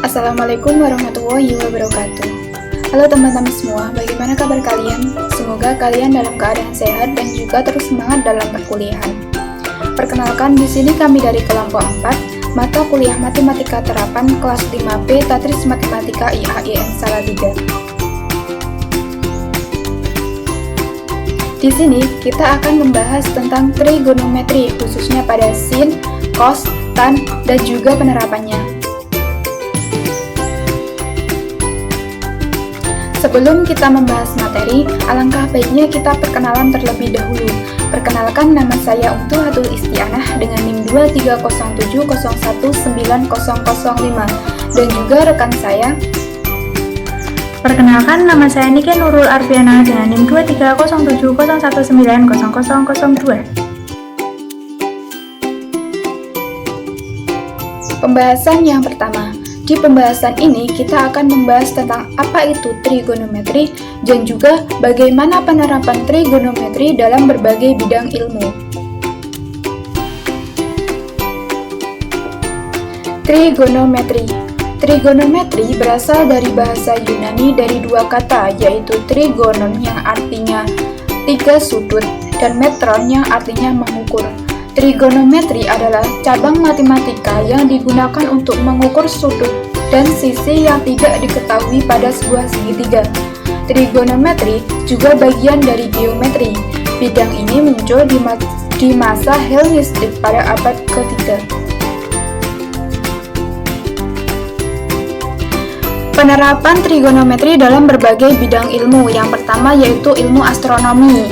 Assalamualaikum warahmatullahi wabarakatuh. Halo teman-teman semua, bagaimana kabar kalian? Semoga kalian dalam keadaan sehat dan juga terus semangat dalam perkuliahan. Perkenalkan, di sini kami dari kelompok 4, mata kuliah Matematika Terapan kelas 5B Tatris Matematika IAIN Salatiga. Di sini kita akan membahas tentang trigonometri, khususnya pada sin, cos, tan, dan juga penerapannya. Sebelum kita membahas materi, alangkah baiknya kita perkenalan terlebih dahulu. Perkenalkan, nama saya Umtuhatul Istianah dengan NIM 23070190005 dan juga rekan saya. Perkenalkan, nama saya Nike Nurul Arfiana dengan NIM 23070190002. Pembahasan yang pertama. Di pembahasan ini kita akan membahas tentang apa itu trigonometri dan juga bagaimana penerapan trigonometri dalam berbagai bidang ilmu. Trigonometri. Trigonometri berasal dari bahasa Yunani dari dua kata, yaitu trigonon yang artinya tiga sudut dan metron yang artinya mengukur. Trigonometri adalah cabang matematika yang digunakan untuk mengukur sudut dan sisi yang tidak diketahui pada sebuah segitiga. Trigonometri juga bagian dari geometri. Bidang ini muncul di masa Helenistik pada abad ke-3. Penerapan trigonometri dalam berbagai bidang ilmu. Yang pertama yaitu ilmu astronomi.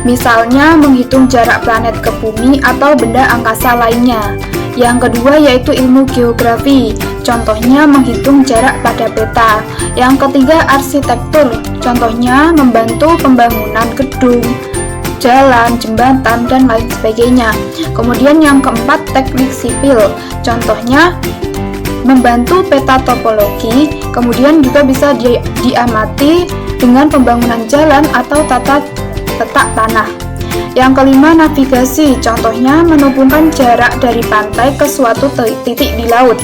Misalnya menghitung jarak planet ke bumi atau benda angkasa lainnya. Yang kedua yaitu ilmu geografi, contohnya menghitung jarak pada peta. Yang ketiga arsitektur, contohnya membantu pembangunan gedung, jalan, jembatan, dan lain sebagainya. Kemudian yang keempat teknik sipil, contohnya membantu peta topologi, kemudian juga bisa diamati dengan pembangunan jalan atau tata letak tanah. Yang kelima navigasi, contohnya menghubungkan jarak dari pantai ke suatu titik di laut.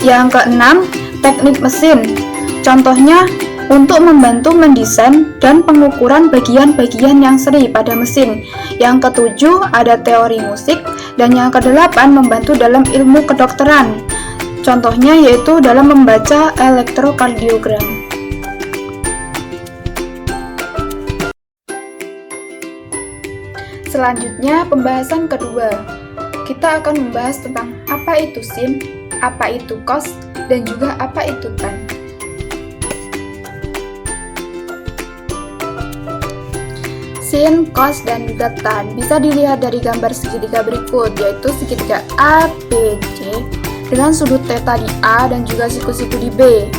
Yang keenam teknik mesin, contohnya untuk membantu mendesain dan pengukuran bagian-bagian yang seri pada mesin. Yang ketujuh ada teori musik, dan yang kedelapan membantu dalam ilmu kedokteran, contohnya yaitu dalam membaca elektrokardiogram. Selanjutnya, pembahasan kedua. Kita akan membahas tentang apa itu sin, apa itu cos, dan juga apa itu tan. Sin, cos, dan juga tan bisa dilihat dari gambar segitiga berikut, yaitu segitiga ABC dengan sudut theta di A dan juga siku-siku di B.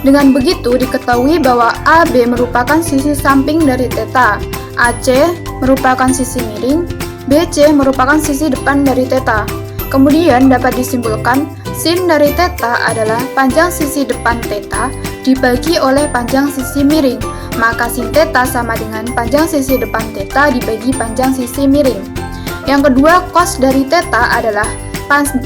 Dengan begitu, diketahui bahwa AB merupakan sisi samping dari theta, AC merupakan sisi miring, BC merupakan sisi depan dari theta. Kemudian dapat disimpulkan sin dari theta adalah panjang sisi depan theta dibagi oleh panjang sisi miring, maka sin theta sama dengan panjang sisi depan theta dibagi panjang sisi miring. Yang kedua, cos dari theta adalah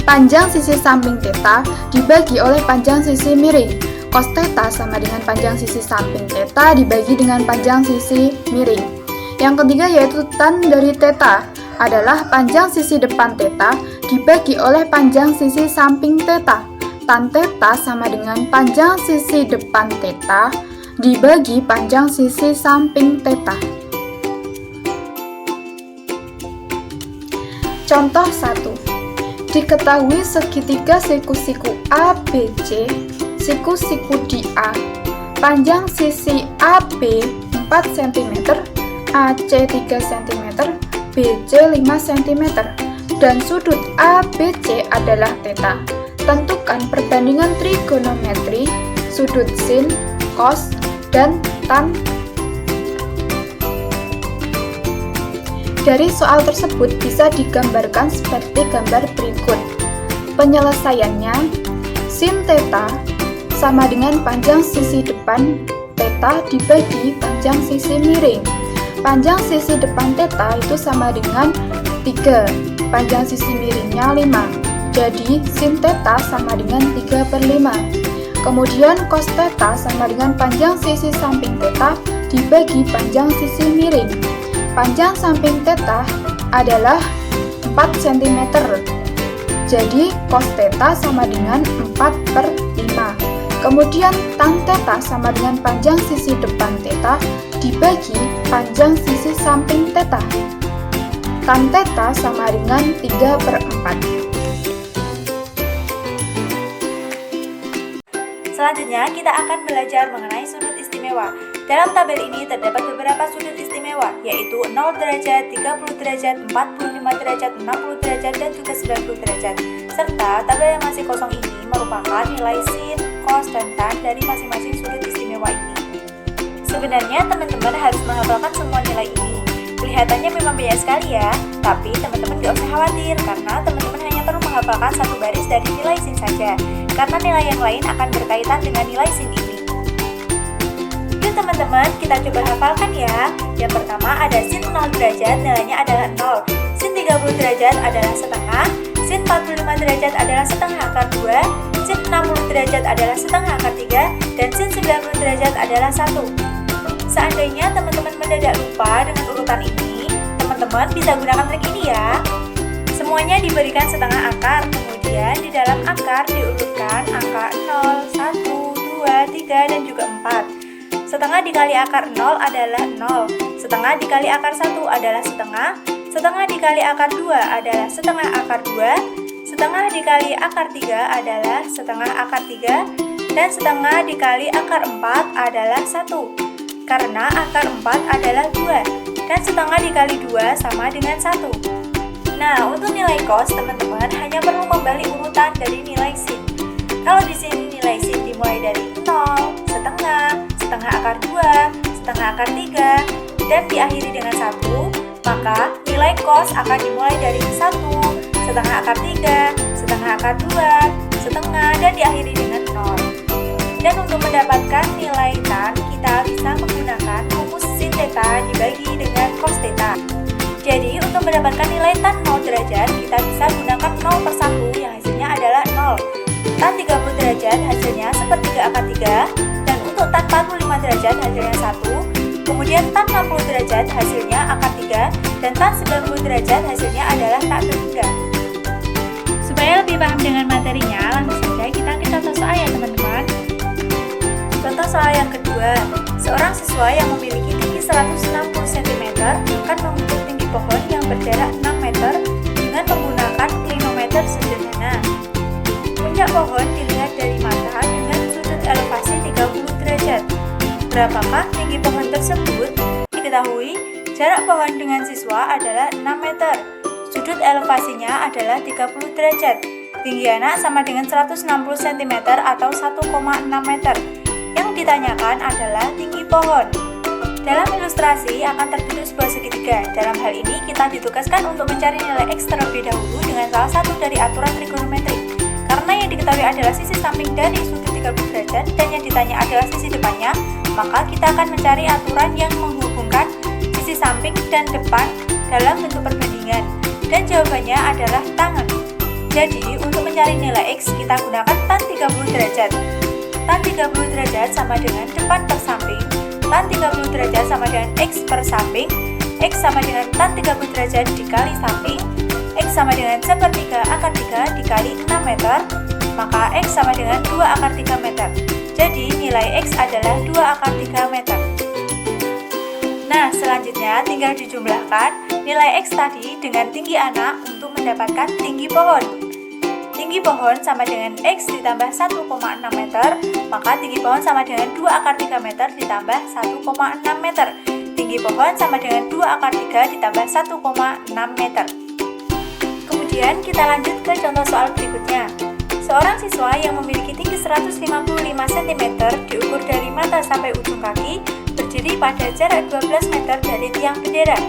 panjang sisi samping theta dibagi oleh panjang sisi miring. Cos theta sama dengan panjang sisi samping theta dibagi dengan panjang sisi miring. Yang ketiga yaitu tan dari theta adalah panjang sisi depan theta dibagi oleh panjang sisi samping theta. Tan theta sama dengan panjang sisi depan theta dibagi panjang sisi samping theta. Contoh 1. Diketahui segitiga siku-siku ABC, siku-siku di A, panjang sisi AB 4 cm, AC 3 cm, BC 5 cm, dan sudut ABC adalah theta. Tentukan perbandingan trigonometri sudut sin, cos, dan tan. Dari soal tersebut bisa digambarkan seperti gambar berikut. Penyelesaiannya, sin theta sama dengan panjang sisi depan theta dibagi panjang sisi miring. Panjang sisi depan theta itu sama dengan 3, panjang sisi miringnya 5. Jadi sin theta sama dengan 3/5. Kemudian cos theta sama dengan panjang sisi samping theta dibagi panjang sisi miring. Panjang samping theta adalah 4 cm. Jadi cos theta sama dengan 4/5. Kemudian tan theta sama dengan panjang sisi depan theta dibagi panjang sisi samping theta. Tan theta sama dengan 3/4. Selanjutnya, kita akan belajar mengenai sudut istimewa. Dalam tabel ini terdapat beberapa sudut istimewa, yaitu 0 derajat, 30 derajat, 45 derajat, 60 derajat, dan juga 90 derajat. Serta tabel yang masih kosong ini merupakan nilai sin, cos, dan tan dari masing-masing sudut istimewa ini. Sebenarnya teman-teman harus menghafalkan semua nilai ini. Kelihatannya memang banyak sekali ya, tapi teman-teman gak usah khawatir karena teman-teman hanya perlu menghafalkan satu baris dari nilai sin saja, karena nilai yang lain akan berkaitan dengan nilai sin ini. Yuk teman-teman, kita coba hafalkan ya. Yang pertama ada sin 0 derajat, nilainya adalah 0. Sin 30 derajat adalah setengah. Sin 45 derajat adalah setengah akar 2. Sin 60 derajat adalah setengah akar 3. Dan sin 90 derajat adalah 1. Seandainya teman-teman mendadak lupa dengan urutan ini, teman-teman bisa gunakan trik ini ya. Semuanya diberikan setengah akar, kemudian di dalam akar diurutkan angka 0, 1, 2, 3, dan juga 4. Setengah dikali akar 0 adalah 0, setengah dikali akar 1 adalah setengah, setengah dikali akar 2 adalah setengah akar 2, setengah dikali akar 3 adalah setengah akar 3, dan setengah dikali akar 4 adalah 1. Karena akar 4 adalah 2, dan setengah dikali 2 sama dengan 1. Nah, untuk nilai cos, teman-teman hanya perlu membalik urutan dari nilai sin. Kalau di sini nilai sin dimulai dari 0, setengah, setengah akar 2, setengah akar 3, dan diakhiri dengan 1, maka nilai cos akan dimulai dari 1, setengah akar 3, setengah akar 2, setengah, dan diakhiri dengan 0. Dan untuk mendapatkan nilai tan, kita bisa menggunakan rumus sin theta dibagi dengan cos theta. Jadi untuk mendapatkan nilai tan 0 derajat, kita bisa gunakan 0/1 yang hasilnya adalah 0. Tan 30 derajat hasilnya sepertiga akar 3, dan untuk tan 45 derajat hasilnya 1. Kemudian tan 60 derajat hasilnya akar 3, dan tan 90 derajat hasilnya adalah tak terhingga. Supaya lebih paham dengan materinya, langsung saja kita contoh soal ya teman-teman. Contoh soal yang kedua, seorang siswa yang memiliki tinggi 160 cm akan mengukur tinggi pohon yang berjarak 6 meter dengan menggunakan klinometer sederhana. Puncak pohon dilihat dari mata dengan sudut elevasi 30 derajat. Berapakah tinggi pohon tersebut? Diketahui, jarak pohon dengan siswa adalah 6 meter. Sudut elevasinya adalah 30 derajat. Tinggi anak sama dengan 160 cm atau 1,6 meter. Yang ditanyakan adalah tinggi pohon. Dalam ilustrasi akan terbentuk sebuah segitiga. Dalam hal ini kita ditugaskan untuk mencari nilai X terlebih dahulu dengan salah satu dari aturan trigonometri. Karena yang diketahui adalah sisi samping dari sudut 30 derajat dan yang ditanya adalah sisi depannya, maka kita akan mencari aturan yang menghubungkan sisi samping dan depan dalam bentuk perbandingan. Dan jawabannya adalah tangan. Jadi untuk mencari nilai X kita gunakan tan 30 derajat. Tan 30 derajat sama dengan depan per samping. Tan 30 derajat sama dengan X per samping. X sama dengan tan 30 derajat dikali samping. X sama dengan sepertiga akar 3 dikali 6 meter. Maka X sama dengan 2 akar 3 meter. Jadi nilai X adalah 2 akar 3 meter. Nah, selanjutnya tinggal dijumlahkan nilai X tadi dengan tinggi anak untuk mendapatkan tinggi pohon. Tinggi pohon sama dengan X ditambah 1,6 meter, maka tinggi pohon sama dengan 2 akar 3 meter ditambah 1,6 meter. Tinggi pohon sama dengan 2 akar 3 ditambah 1,6 meter. Kemudian kita lanjut ke contoh soal berikutnya. Seorang siswa yang memiliki tinggi 155 cm diukur dari mata sampai ujung kaki, berdiri pada jarak 12 meter dari tiang bendera.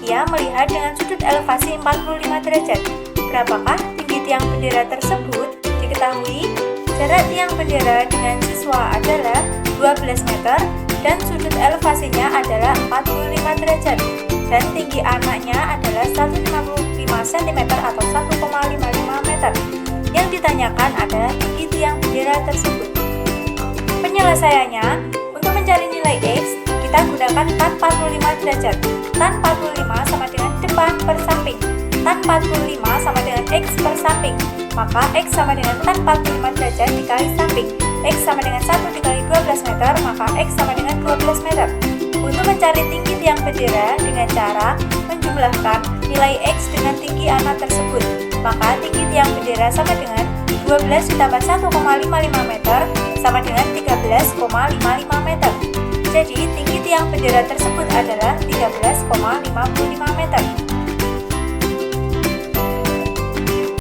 Ia melihat dengan sudut elevasi 45 derajat. Berapakah tinggi tiang bendera tersebut? Diketahui, jarak tiang bendera dengan siswa adalah 12 meter dan sudut elevasinya adalah 45 derajat. Dan tinggi anaknya adalah 155 cm atau 1,55 meter. meter. Yang ditanyakan adalah tinggi tiang bendera tersebut. Penyelesaiannya, untuk mencari nilai X, kita gunakan tan 45 derajat. Tan 45 sama dengan depan per samping. Tan 45 sama dengan X per samping. Maka X sama dengan tan 45 derajat dikali samping. X sama dengan 1 dikali 12 meter, maka X sama dengan 12 meter. Untuk mencari tinggi tiang bendera dengan cara menjumlahkan nilai X dengan tinggi anak tersebut, maka tinggi tiang bendera sama dengan 12 ditambah 1,55 meter sama dengan 13,55 meter. Jadi tinggi tiang bendera tersebut adalah 13,55 meter.